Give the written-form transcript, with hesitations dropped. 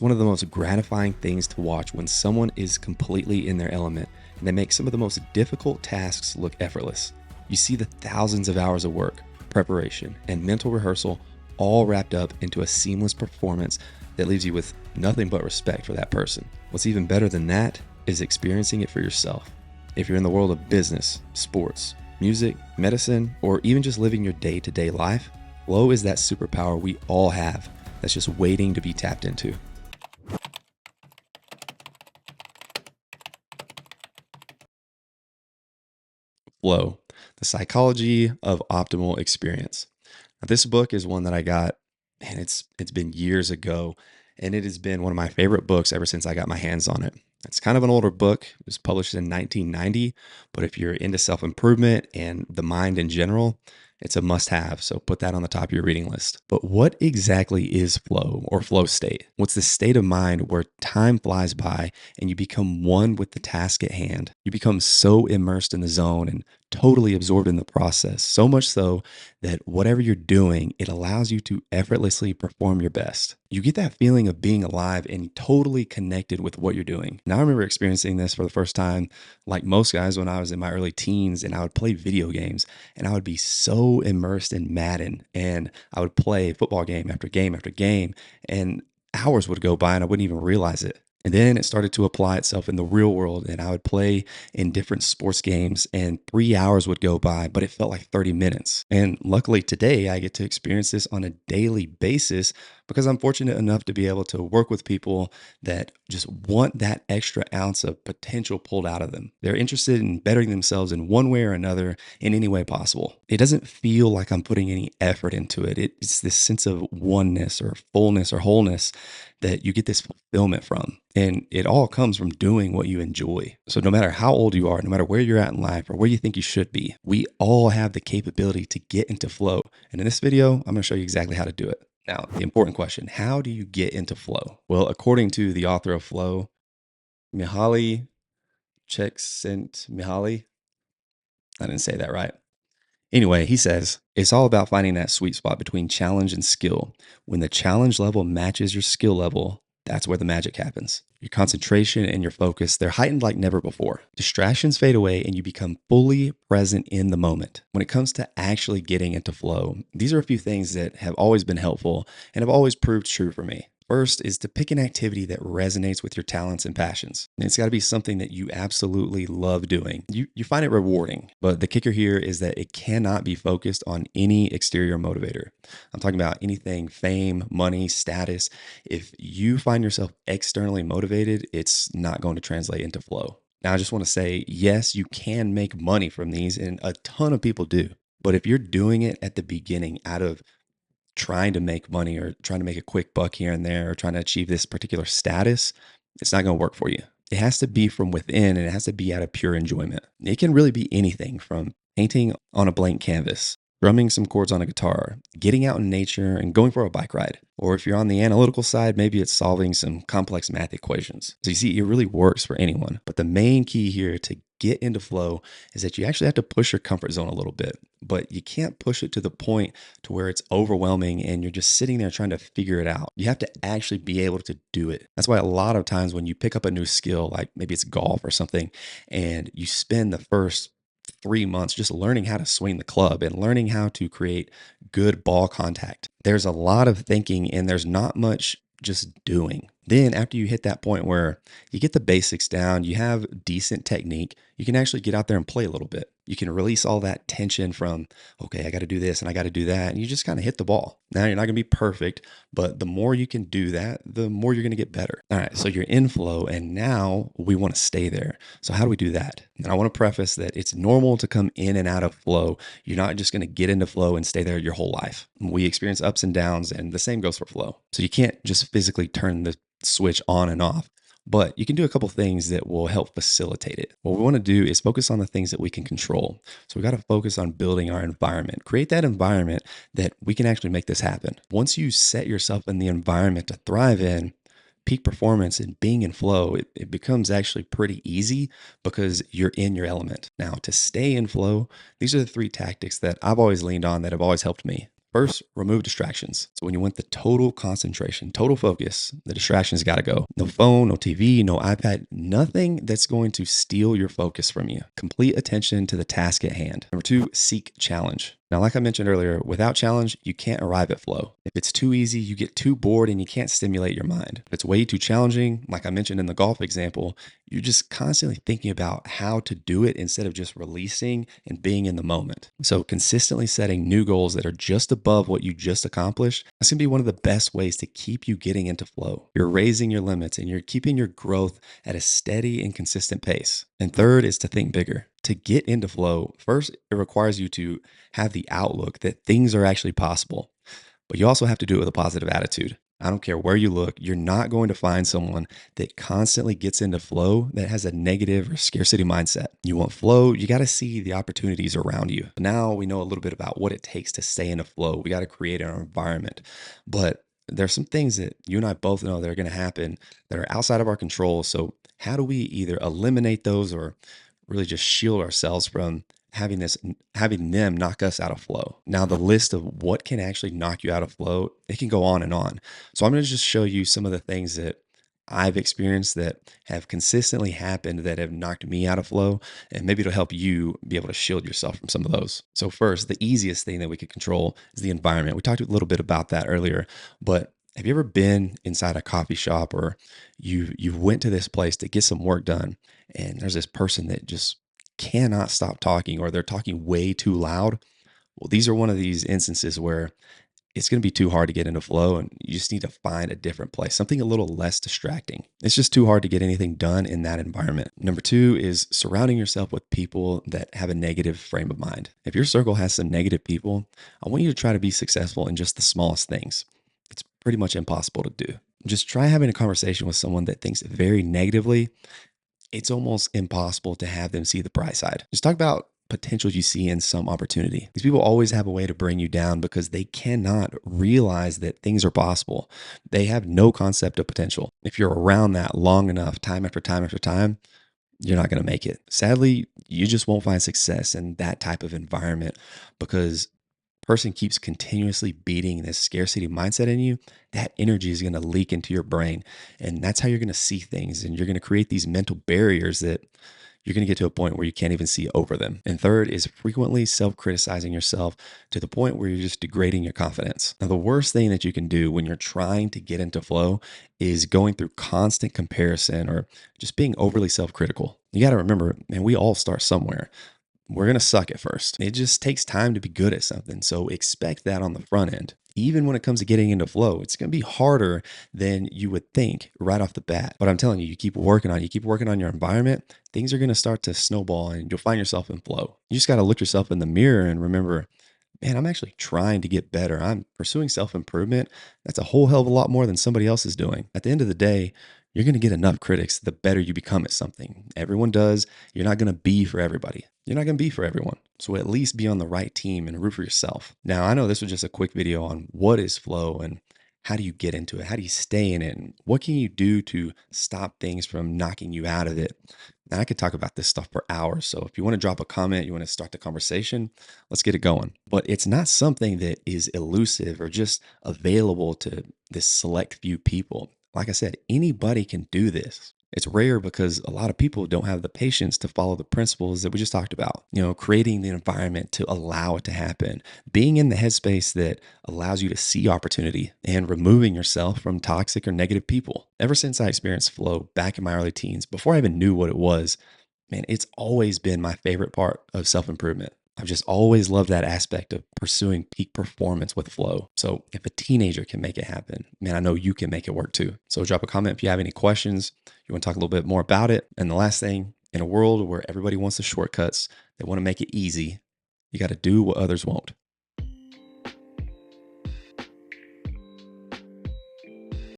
one of the most gratifying things to watch when someone is completely in their element and they make some of the most difficult tasks look effortless. You see the thousands of hours of work, preparation, and mental rehearsal all wrapped up into a seamless performance that leaves you with nothing but respect for that person. What's even better than that is experiencing it for yourself. If you're in the world of business, sports, music, medicine, or even just living your day-to-day life, flow is that superpower we all have that's just waiting to be tapped into. Flow, the psychology of optimal experience. Now, this book is one that I got, and it's been years ago, and it has been one of my favorite books ever since I got my hands on it. It's kind of an older book. It was published in 1990, but if you're into self-improvement and the mind in general, it's a must-have. So put that on the top of your reading list. But what exactly is flow or flow state? What's the state of mind where time flies by and you become one with the task at hand? You become so immersed in the zone and totally absorbed in the process, so much so that whatever you're doing, it allows you to effortlessly perform your best. You get that feeling of being alive and totally connected with what you're doing. Now, I remember experiencing this for the first time, like most guys, when I was in my early teens and I would play video games and I would be so immersed in Madden and I would play football game after game after game and hours would go by and I wouldn't even realize it. And then it started to apply itself in the real world. And I would play in different sports games and 3 hours would go by, but it felt like 30 minutes. And luckily today I get to experience this on a daily basis because I'm fortunate enough to be able to work with people that just want that extra ounce of potential pulled out of them. They're interested in bettering themselves in one way or another in any way possible. It doesn't feel like I'm putting any effort into it. It's this sense of oneness or fullness or wholeness that you get this fulfillment from. And it all comes from doing what you enjoy. So no matter how old you are, no matter where you're at in life or where you think you should be, we all have the capability to get into flow. And in this video, I'm going to show you exactly how to do it. Now, the important question, how do you get into flow? Well, according to the author of Flow, Mihaly Csikszentmihalyi, I didn't say that right. Anyway, he says, it's all about finding that sweet spot between challenge and skill. When the challenge level matches your skill level, that's where the magic happens. Your concentration and your focus, they're heightened like never before. Distractions fade away and you become fully present in the moment. When it comes to actually getting into flow, these are a few things that have always been helpful and have always proved true for me. First is to pick an activity that resonates with your talents and passions. And it's got to be something that you absolutely love doing. You find it rewarding, but the kicker here is that it cannot be focused on any exterior motivator. I'm talking about anything fame, money, status. If you find yourself externally motivated, it's not going to translate into flow. Now, I just want to say, yes, you can make money from these, and a ton of people do. But if you're doing it at the beginning out of trying to make money or trying to make a quick buck here and there or trying to achieve this particular status, it's not going to work for you. It has to be from within and it has to be out of pure enjoyment. It can really be anything from painting on a blank canvas, drumming some chords on a guitar, getting out in nature and going for a bike ride. Or if you're on the analytical side, maybe it's solving some complex math equations. So you see, it really works for anyone. But the main key here to get into flow is that you actually have to push your comfort zone a little bit, but you can't push it to the point to where it's overwhelming and you're just sitting there trying to figure it out. You have to actually be able to do it. That's why a lot of times when you pick up a new skill, like maybe it's golf or something, and you spend the first 3 months just learning how to swing the club and learning how to create good ball contact. There's a lot of thinking and there's not much just doing. Then after you hit that point where you get the basics down, you have decent technique, you can actually get out there and play a little bit. You can release all that tension from, okay, I got to do this and I got to do that. And you just kind of hit the ball. Now you're not going to be perfect, but the more you can do that, the more you're going to get better. All right. So you're in flow and now we want to stay there. So how do we do that? And I want to preface that it's normal to come in and out of flow. You're not just going to get into flow and stay there your whole life. We experience ups and downs and the same goes for flow. So you can't just physically turn the switch on and off. But you can do a couple things that will help facilitate it. What we want to do is focus on the things that we can control. So we got to focus on building our environment, create that environment that we can actually make this happen. Once you set yourself in the environment to thrive in, peak performance and being in flow, it becomes actually pretty easy because you're in your element. Now, to stay in flow, these are the 3 tactics that I've always leaned on that have always helped me. First, remove distractions. So when you want the total concentration, total focus, the distractions got to go. No phone, no TV, no iPad, nothing that's going to steal your focus from you. Complete attention to the task at hand. Number two, seek challenge. Now, like I mentioned earlier, without challenge, you can't arrive at flow. If it's too easy, you get too bored and you can't stimulate your mind. If it's way too challenging, like I mentioned in the golf example, you're just constantly thinking about how to do it instead of just releasing and being in the moment. So consistently setting new goals that are just above what you just accomplished, that's going to be one of the best ways to keep you getting into flow. You're raising your limits and you're keeping your growth at a steady and consistent pace. And third is to think bigger. To get into flow, first, it requires you to have the outlook that things are actually possible, but you also have to do it with a positive attitude. I don't care where you look, you're not going to find someone that constantly gets into flow that has a negative or scarcity mindset. You want flow, you got to see the opportunities around you. Now we know a little bit about what it takes to stay in a flow. We got to create our environment. But there's some things that you and I both know that are going to happen that are outside of our control. So how do we either eliminate those or really just shield ourselves from having them knock us out of flow? Now, the list of what can actually knock you out of flow, it can go on and on. So I'm going to just show you some of the things that I've experienced that have consistently happened that have knocked me out of flow, and maybe it'll help you be able to shield yourself from some of those. So first, the easiest thing that we could control is the environment. We talked a little bit about that earlier, but have you ever been inside a coffee shop or you went to this place to get some work done, and there's this person that just cannot stop talking, or they're talking way too loud? Well, these are one of these instances where it's going to be too hard to get into flow, and you just need to find a different place, something a little less distracting. It's just too hard to get anything done in that environment. Number two is surrounding yourself with people that have a negative frame of mind. If your circle has some negative people, I want you to try to be successful in just the smallest things. It's pretty much impossible to do. Just try having a conversation with someone that thinks very negatively. It's almost impossible to have them see the bright side. Just talk about potential you see in some opportunity. These people always have a way to bring you down because they cannot realize that things are possible. They have no concept of potential. If you're around that long enough, time after time after time, you're not going to make it. Sadly, you just won't find success in that type of environment because person keeps continuously beating this scarcity mindset in you, that energy is going to leak into your brain. And that's how you're going to see things. And you're going to create these mental barriers that you're going to get to a point where you can't even see over them. And third is frequently self-criticizing yourself to the point where you're just degrading your confidence. Now, the worst thing that you can do when you're trying to get into flow is going through constant comparison or just being overly self-critical. You got to remember, man, we all start somewhere. We're going to suck at first. It just takes time to be good at something. So expect that on the front end. Even when it comes to getting into flow, it's going to be harder than you would think right off the bat. But I'm telling you, you keep working on it, you keep working on your environment, things are going to start to snowball and you'll find yourself in flow. You just got to look yourself in the mirror and remember, man, I'm actually trying to get better. I'm pursuing self-improvement. That's a whole hell of a lot more than somebody else is doing. At the end of the day, you're going to get enough critics the better you become at something. Everyone does. You're not going to be for everybody. You're not going to be for everyone. So at least be on the right team and root for yourself. Now, I know this was just a quick video on what is flow and how do you get into it? How do you stay in it? And what can you do to stop things from knocking you out of it? Now, I could talk about this stuff for hours. So if you want to drop a comment, you want to start the conversation, let's get it going. But it's not something that is elusive or just available to this select few people. Like I said, anybody can do this. It's rare because a lot of people don't have the patience to follow the principles that we just talked about. Creating the environment to allow it to happen, being in the headspace that allows you to see opportunity, and removing yourself from toxic or negative people. Ever since I experienced flow back in my early teens, before I even knew what it was, man, it's always been my favorite part of self-improvement. I've just always loved that aspect of pursuing peak performance with flow. So if a teenager can make it happen, man, I know you can make it work too. So drop a comment if you have any questions, you want to talk a little bit more about it. And the last thing, in a world where everybody wants the shortcuts, they want to make it easy, you got to do what others won't.